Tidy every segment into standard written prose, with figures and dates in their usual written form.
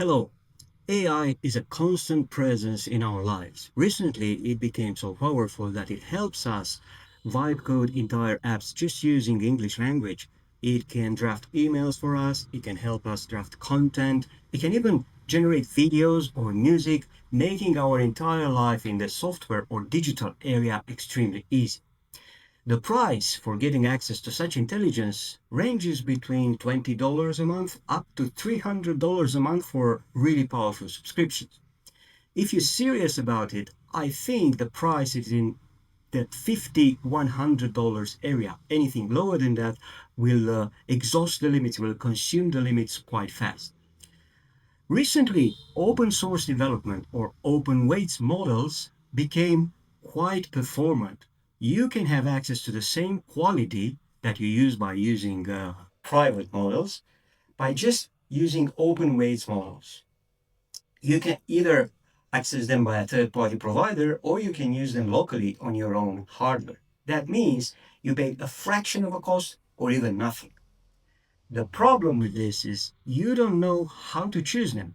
Hello. AI is a constant presence in our lives. Recently, it became so powerful that it helps us vibe code entire apps just using English language. It can draft emails for us, it can help us draft content, it can even generate videos or music, making our entire life in the software or digital area extremely easy. The price for getting access to such intelligence ranges between $20 a month up to $300 a month for really powerful subscriptions. If you're serious about it, I think the price is in that $50, $100 area. Anything lower than that will exhaust the limits, will consume the limits quite fast. Recently, open source development or open weights models became quite performant. You can have access to the same quality that you use by using private models by just using open weights models. You can either access them by a third party provider or you can use them locally on your own hardware. That means you pay a fraction of a cost or even nothing. The problem with this is you don't know how to choose them.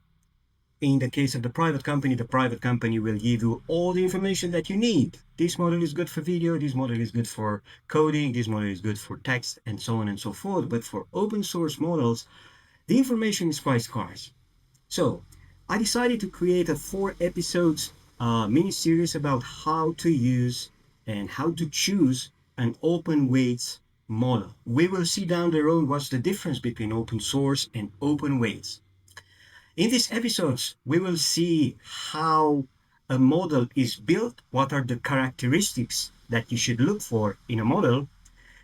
In the case of the private company will give you all the information that you need. This model is good for video, this model is good for coding, this model is good for text, and so on and so forth. But for open source models, the information is quite scarce. So I decided to create a 4 episodes mini series about how to use and how to choose an open weights model. We will see down the road what's the difference between open source and open weights. In these episodes, we will see how a model is built, what are the characteristics that you should look for in a model.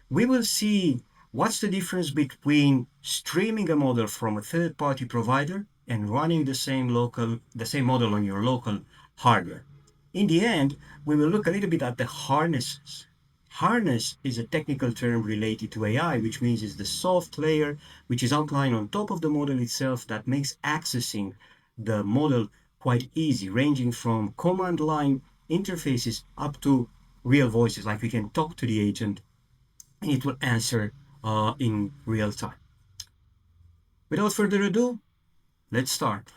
We will see what's the difference between streaming a model from a third-party provider and running the same model on your local hardware. In the end, we will look a little bit at the harnesses. Harness is a technical term related to AI, which means it's the soft layer which is outlined on top of the model itself that makes accessing the model quite easy, ranging from command line interfaces up to real voices, like we can talk to the agent and it will answer in real time. Without further ado, let's start.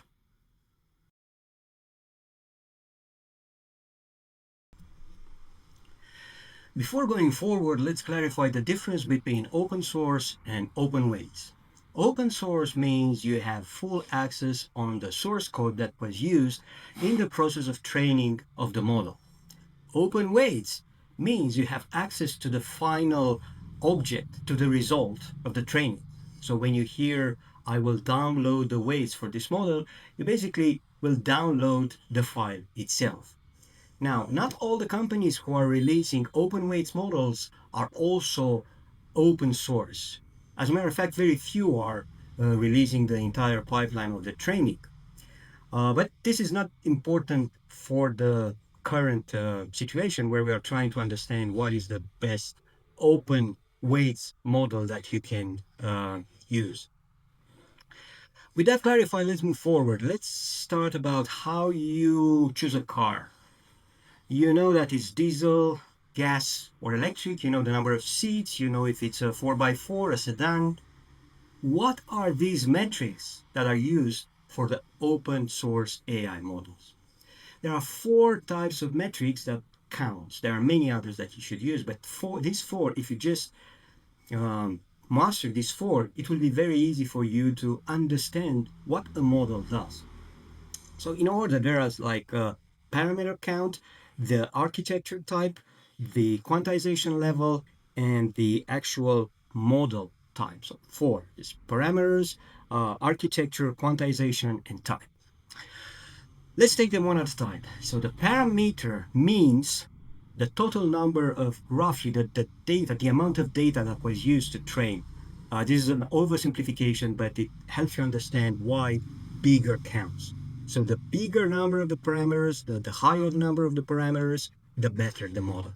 Before going forward, let's clarify the difference between open source and open weights. Open source means you have full access on the source code that was used in the process of training of the model. Open weights means you have access to the final object, to the result of the training. So when you hear, I will download the weights for this model, you basically will download the file itself. Now, not all the companies who are releasing open weights models are also open source. As a matter of fact, very few are releasing the entire pipeline of the training. But this is not important for the current situation where we are trying to understand what is the best open weights model that you can use. With that clarified, let's move forward. Let's start about how you choose a car. You know that it's diesel, gas, or electric. You know the number of seats. You know if it's a 4x4, a sedan. What are these metrics that are used for the open source AI models? There are 4 types of metrics that counts. There are many others that you should use, but for these 4, if you just master these 4, it will be very easy for you to understand what a model does. So in order, there is like a parameter count, the architecture type, the quantization level, and the actual model type. So 4 is parameters, architecture, quantization, and type. Let's take them one at a time. So the parameter means the total number of roughly the data, the amount of data that was used to train. This is an oversimplification, but it helps you understand why bigger counts. So the bigger number of the parameters, the higher the number of the parameters, the better the model.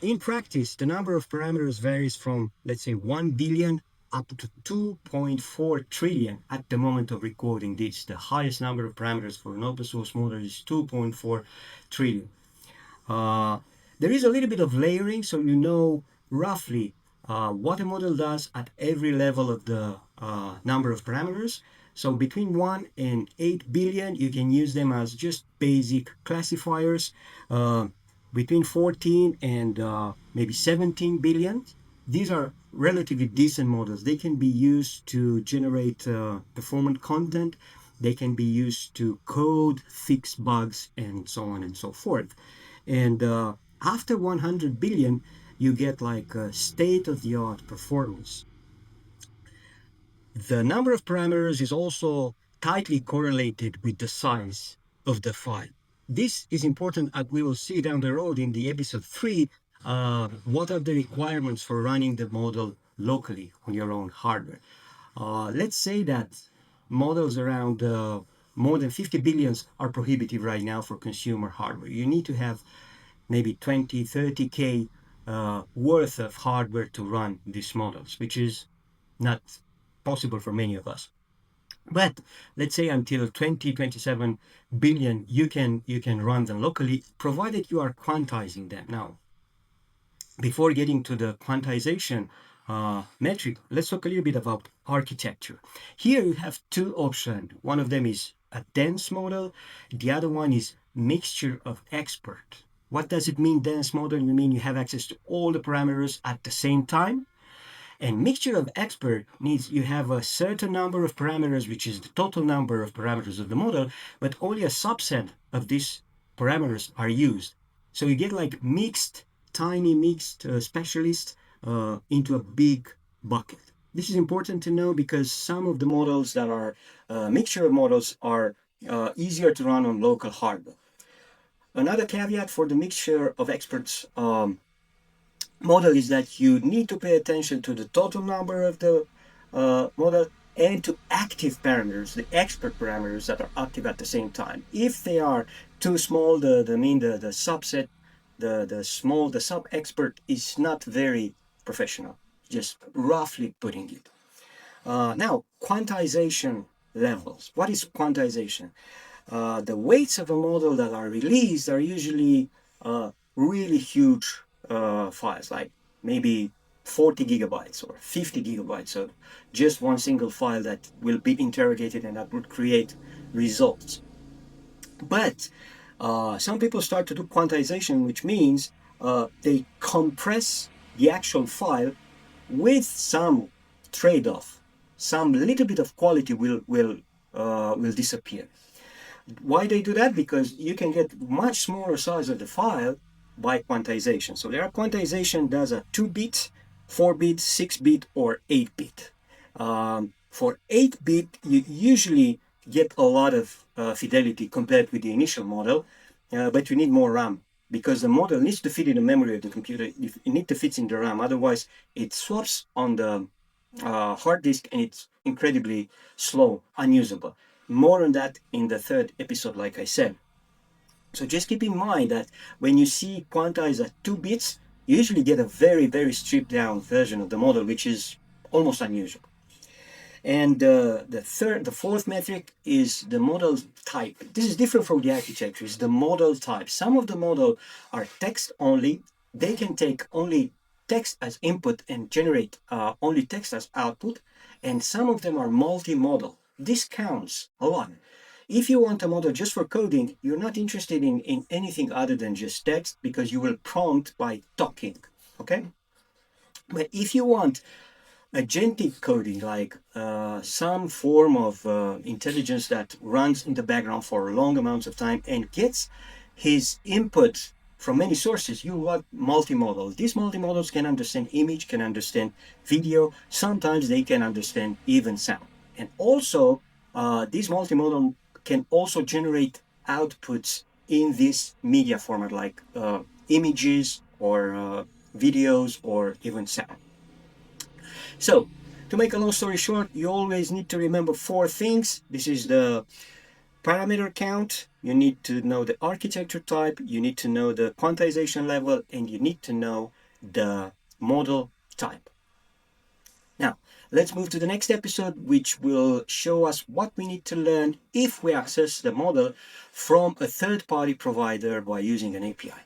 In practice, the number of parameters varies from, let's say, 1 billion up to 2.4 trillion at the moment of recording this. The highest number of parameters for an open source model is 2.4 trillion. There is a little bit of layering, so you know roughly what a model does at every level of the number of parameters. So between 1 and 8 billion, you can use them as just basic classifiers. Uh, Between 14 and maybe 17 billion, these are relatively decent models. They can be used to generate performant content. They can be used to code, fix bugs, and so on and so forth. And after 100 billion, you get like a state-of-the-art performance. The number of parameters is also tightly correlated with the size of the file. This is important, as we will see down the road in the episode 3. What are the requirements for running the model locally on your own hardware? Let's say that models around more than 50 billions are prohibitive right now for consumer hardware. You need to have maybe 20, 30K worth of hardware to run these models, which is not possible for many of us. But let's say until 20, 27 billion, you can run them locally, provided you are quantizing them. Now, before getting to the quantization metric, let's talk a little bit about architecture. Here you have two options. One of them is a dense model. The other one is mixture of expert. What does it mean, dense model? You mean you have access to all the parameters at the same time? And mixture of expert means you have a certain number of parameters, which is the total number of parameters of the model, but only a subset of these parameters are used. So you get like tiny mixed specialists into a big bucket. This is important to know because some of the models that are mixture of models are easier to run on local hardware. Another caveat for the mixture of experts model is that you need to pay attention to the total number of the model and to active parameters, the expert parameters that are active at the same time. If they are too small, the subset, the sub expert is not very professional, just roughly putting it. Now, quantization levels. What is quantization? The weights of a model that are released are usually really huge files, like maybe 40 gigabytes or 50 gigabytes of just one single file that will be interrogated and that would create results. But some people start to do quantization, which means they compress the actual file with some trade-off. Some little bit of quality will disappear. Why they do that? Because you can get much smaller size of the file by quantization. So there are quantization does a 2-bit, 4-bit, 6-bit, or 8-bit. For 8-bit, you usually get a lot of fidelity compared with the initial model, but you need more RAM because the model needs to fit in the memory of the computer. It needs to fit in the RAM. Otherwise, it swaps on the hard disk and it's incredibly slow, unusable. More on that in the third episode, like I said. So just keep in mind that when you see quantize at 2 bits, you usually get a very, very stripped down version of the model, which is almost unusual. And the fourth metric is the model type. This is different from the architecture. It's the model type. Some of the model are text only. They can take only text as input and generate only text as output. And some of them are multimodal. This counts a lot. If you want a model just for coding, you're not interested in anything other than just text because you will prompt by talking. Okay? But if you want agentic coding, like some form of intelligence that runs in the background for long amounts of time and gets his input from many sources, you want multimodal. These multimodals can understand image, can understand video, sometimes they can understand even sound. And also, these multimodal can also generate outputs in this media format, like images or videos or even sound. So, to make a long story short, you always need to remember 4 things. This is the parameter count, you need to know the architecture type, you need to know the quantization level, and you need to know the model type. Now, let's move to the next episode, which will show us what we need to learn if we access the model from a third-party provider by using an API.